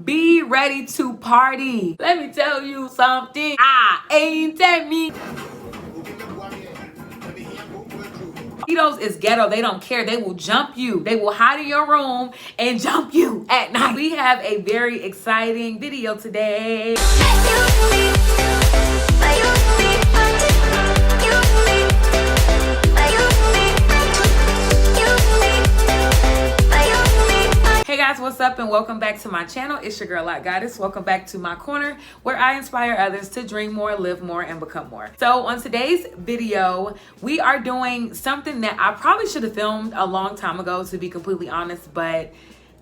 Be ready to party. Let me tell you something. I ain't that me. Mosquitoes is ghetto. They don't care. They will jump you. They will hide in your room and jump you at night. We have a very exciting video today. Hey guys, what's up and welcome back to my channel. It's your girl Lot Goddess. Welcome back to my corner where I inspire others to dream more, live more, and become more. So on today's video, we are doing something that I probably should have filmed a long time ago, to be completely honest, but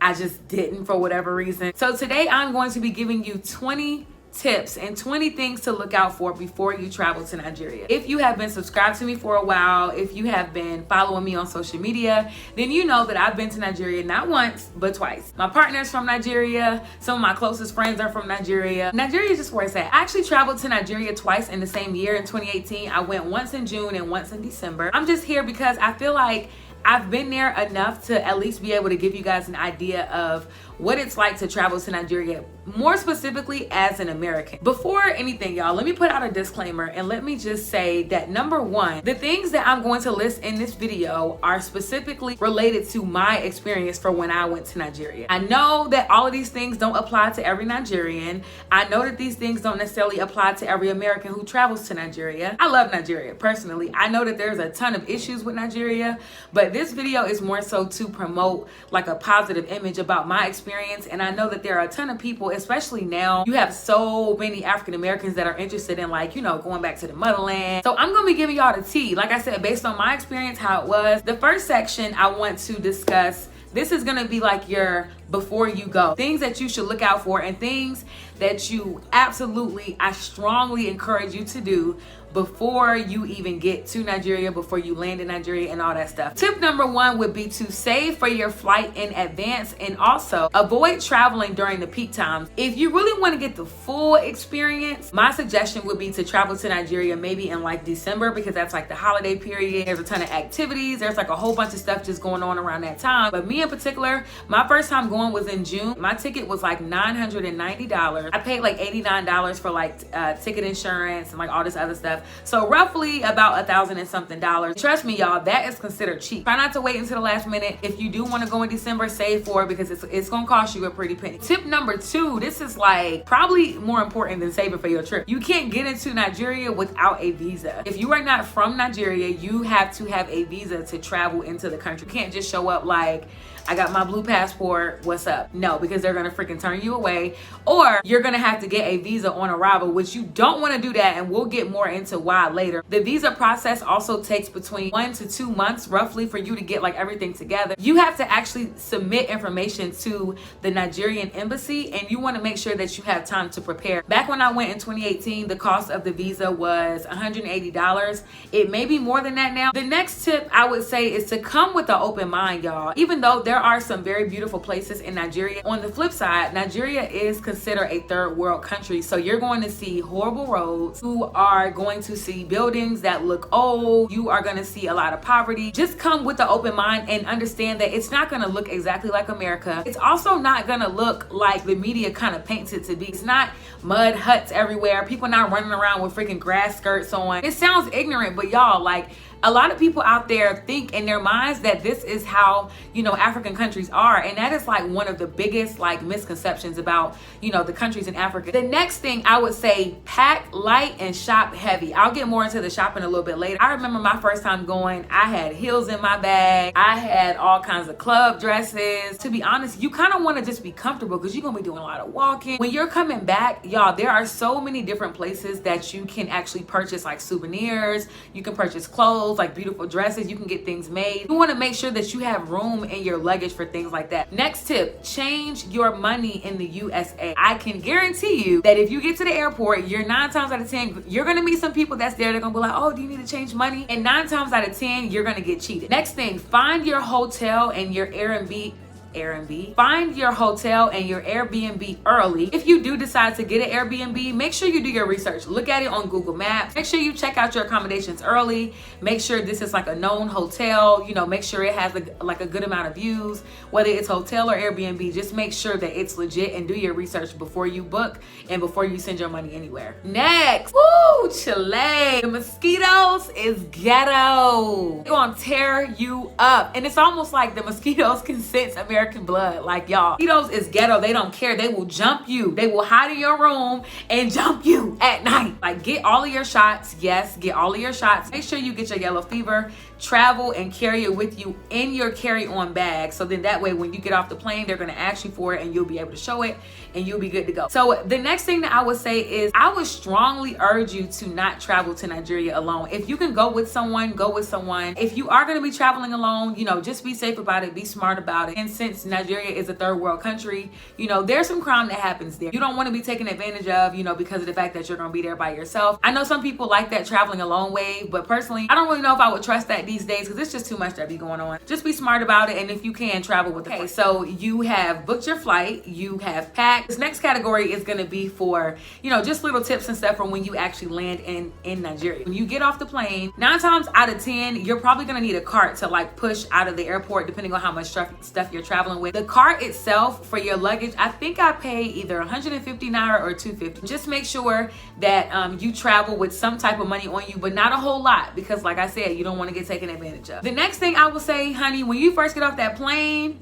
I just didn't for whatever reason. So today I'm going to be giving you 20 tips and 20 things to look out for before you travel to Nigeria. If you have been subscribed to me for a while, if you have been following me on social media, then you know that I've been to Nigeria not once, but twice. My partner's from Nigeria. Some of my closest friends are from Nigeria. Nigeria is just where it's at. I actually traveled to Nigeria twice in the same year in 2018. I went once in June and once in December. I'm just here because I feel like I've been there enough to at least be able to give you guys an idea of what it's like to travel to Nigeria, more specifically as an American. Before anything, y'all, let me put out a disclaimer and let me just say that number one, the things that I'm going to list in this video are specifically related to my experience for when I went to Nigeria. I know that all of these things don't apply to every Nigerian. I know that these things don't necessarily apply to every American who travels to Nigeria. I love Nigeria personally. I know that there's a ton of issues with Nigeria, but this video is more so to promote like a positive image about my experience. And I know that there are a ton of people, especially now, you have so many African Americans that are interested in, like, you know, going back to the motherland. So I'm gonna be giving y'all the tea, like I said, based on my experience, how it was. The first section I want to discuss, this is gonna be like your before you go, things that you should look out for and things that you absolutely, I strongly encourage you to do before you even get to Nigeria, before you land in Nigeria and all that stuff. Tip number one would be to save for your flight in advance and also avoid traveling during the peak times. If you really want to get the full experience, my suggestion would be to travel to Nigeria maybe in like December, because that's like the holiday period. There's a ton of activities. There's like a whole bunch of stuff just going on around that time. But me in particular, my first time going was in June. My ticket was like $990. I paid like $89 for like ticket insurance and like all this other stuff. So roughly about $1,000 and something. Trust me, y'all, that is considered cheap. Try not to wait until the last minute. If you do want to go in December, save for it, because it's gonna cost you a pretty penny. Tip number two, this is like probably more important than saving for your trip. You can't get into Nigeria without a visa. If you are not from Nigeria, you have to have a visa to travel into the country. You can't just show up like, I got my blue passport, what's up? No, because they're gonna freaking turn you away, or you're gonna have to get a visa on arrival, which you don't wanna do that, and we'll get more into why later. The visa process also takes between 1 to 2 months roughly for you to get like everything together. You have to actually submit information to the Nigerian embassy, and you wanna make sure that you have time to prepare. Back when I went in 2018, the cost of the visa was $180. It may be more than that now. The next tip I would say is to come with an open mind, y'all. Even though there are some very beautiful places in Nigeria, on the flip side, Nigeria is considered a third world country. So you're going to see horrible roads. You are going to see buildings that look old. You are going to see a lot of poverty. Just come with an open mind and understand that it's not going to look exactly like America. It's also not going to look like the media kind of paints it to be. It's not mud huts everywhere. People not running around with freaking grass skirts on. It sounds ignorant, but y'all, like, a lot of people out there think in their minds that this is how, you know, African countries are. And that is like one of the biggest like misconceptions about, you know, the countries in Africa. The next thing I would say, pack light and shop heavy. I'll get more into the shopping a little bit later. I remember my first time going, I had heels in my bag. I had all kinds of club dresses. To be honest, you kind of want to just be comfortable because you're going to be doing a lot of walking. When you're coming back, y'all, there are so many different places that you can actually purchase like souvenirs. You can purchase clothes, like beautiful dresses. You can get things made. You want to make sure that you have room in your luggage for things like that. Next tip, change your money in the USA. I can guarantee you that if you get to the airport, you're 9 times out of 10, you're going to meet some people that's there. They're going to be like, oh, do you need to change money? And 9 times out of 10, you're going to get cheated. Next thing, find your hotel and your Airbnb Airbnb. Find your hotel and your Airbnb early. If you do decide to get an Airbnb, make sure you do your research. Look at it on Google Maps. Make sure you check out your accommodations early. Make sure this is like a known hotel. You know, make sure it has like a good amount of views. Whether it's hotel or Airbnb, just make sure that it's legit and do your research before you book and before you send your money anywhere. Next, woo, Chile. The mosquitoes is ghetto. They're gonna tear you up. And it's almost like the mosquitoes can sense American blood. Like, y'all, mosquitoes is ghetto. They don't care. They will jump you. They will hide in your room and jump you at night. Like, get all of your shots. Yes, get all of your shots. Make sure you get your yellow fever. Travel and carry it with you in your carry-on bag. So then that way, when you get off the plane, they're gonna ask you for it and you'll be able to show it and you'll be good to go. So the next thing that I would say is I would strongly urge you to not travel to Nigeria alone. If you can go with someone, go with someone. If you are gonna be traveling alone, you know, just be safe about it, be smart about it. And since Nigeria is a third world country, you know, there's some crime that happens there. You don't wanna be taken advantage of, you know, because of the fact that you're gonna be there by yourself. I know some people like that traveling alone wave, but personally, I don't really know if I would trust that these days because it's just too much that be going on. Just be smart about it, and if you can, travel with the so you have booked your flight, you have packed. This next category is going to be for, you know, just little tips and stuff from when you actually land in Nigeria. When you get off the plane, 9 times out of 10, you're probably going to need a cart to like push out of the airport, depending on how much stuff you're traveling with. The cart itself for your luggage, I think I pay either 150 naira or 250. Just make sure that you travel with some type of money on you, but not a whole lot, because like I said, you don't want to get taken advantage of. The next thing I will say, honey, when you first get off that plane,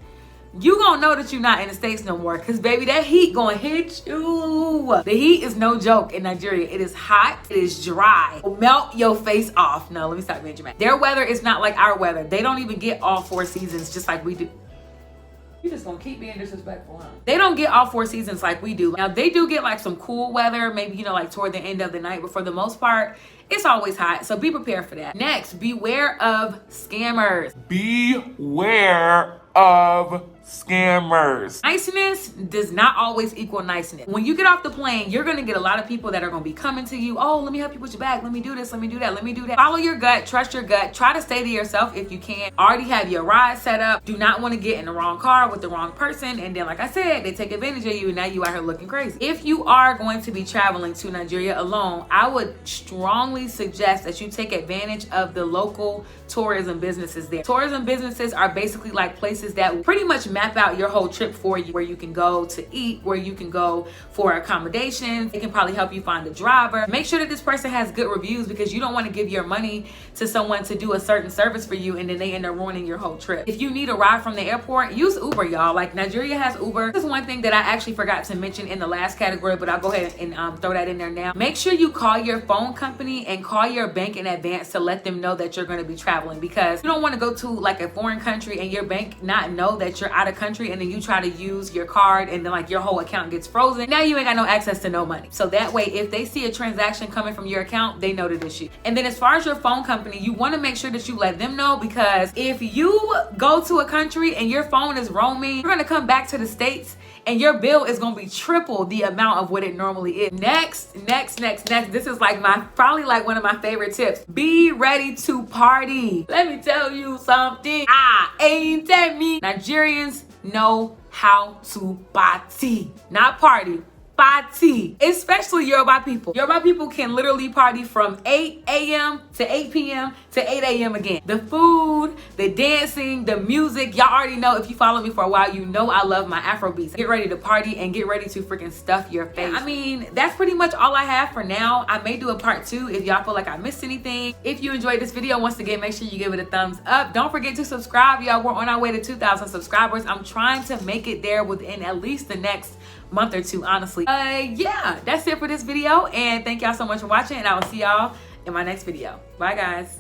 you gonna know that you're not in the States no more, because baby, that heat gonna hit you. The heat is no joke in Nigeria. It is hot, it is dry. It'll melt your face off. No, let me stop being dramatic. Their weather is not like our weather. They don't even get all 4 seasons just like we do. You just gonna keep being disrespectful, huh? They don't get all 4 seasons like we do. Now, they do get like some cool weather, maybe, you know, like toward the end of the night, but for the most part, it's always hot, so be prepared for that. Next, beware of scammers. Beware of scammers. Niceness does not always equal niceness. When you get off the plane, you're gonna get a lot of people that are gonna be coming to you. Oh, let me help you with your bag. Let me do this. Let me do that. Let me do that. Follow your gut. Trust your gut. Try to stay to yourself if you can. Already have your ride set up. Do not want to get in the wrong car with the wrong person. And then, like I said, they take advantage of you and now you out here looking crazy. If you are going to be traveling to Nigeria alone, I would strongly suggest that you take advantage of the local tourism businesses there. Tourism businesses are basically like places that pretty much map out your whole trip for you, where you can go to eat, where you can go for accommodations. They can probably help you find a driver. Make sure that this person has good reviews, because you don't want to give your money to someone to do a certain service for you and then they end up ruining your whole trip. If you need a ride from the airport, use Uber, y'all. Like, Nigeria has Uber. This is one thing that I actually forgot to mention in the last category, but I'll go ahead and throw that in there now. Make sure you call your phone company and call your bank in advance to let them know that you're going to be traveling, because you don't want to go to like a foreign country and your bank not know that you're out of country, and then you try to use your card and then like your whole account gets frozen. Now you ain't got no access to no money. So that way, if they see a transaction coming from your account, they know that it's you. And then as far as your phone company, you want to make sure that you let them know, because if you go to a country and your phone is roaming, you're going to come back to the States and your bill is going to be triple the amount of what it normally is. Next. This is like probably like one of my favorite tips. Be ready to party. Let me tell you something. Ain't that me? Nigerians know how to party, not party. Party, especially Yoruba people. Yoruba people can literally party from 8 a.m. to 8 p.m. to 8 a.m. again. The food, the dancing, the music, y'all already know. If you follow me for a while, you know I love my Afro beats. Get ready to party and get ready to freaking stuff your face. I mean, that's pretty much all I have for now. I may do a part 2 if y'all feel like I missed anything. If you enjoyed this video, once again, make sure you give it a thumbs up. Don't forget to subscribe, y'all. We're on our way to 2,000 subscribers. I'm trying to make it there within at least the next month or 2, honestly. Yeah, that's it for this video, and thank y'all so much for watching, and I will see y'all in my next video. Bye, guys.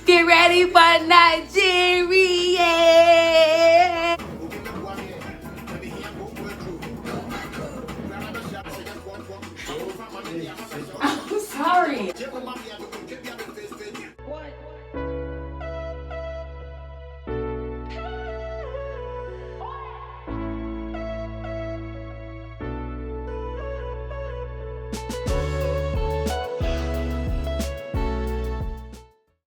Get ready for Nigeria.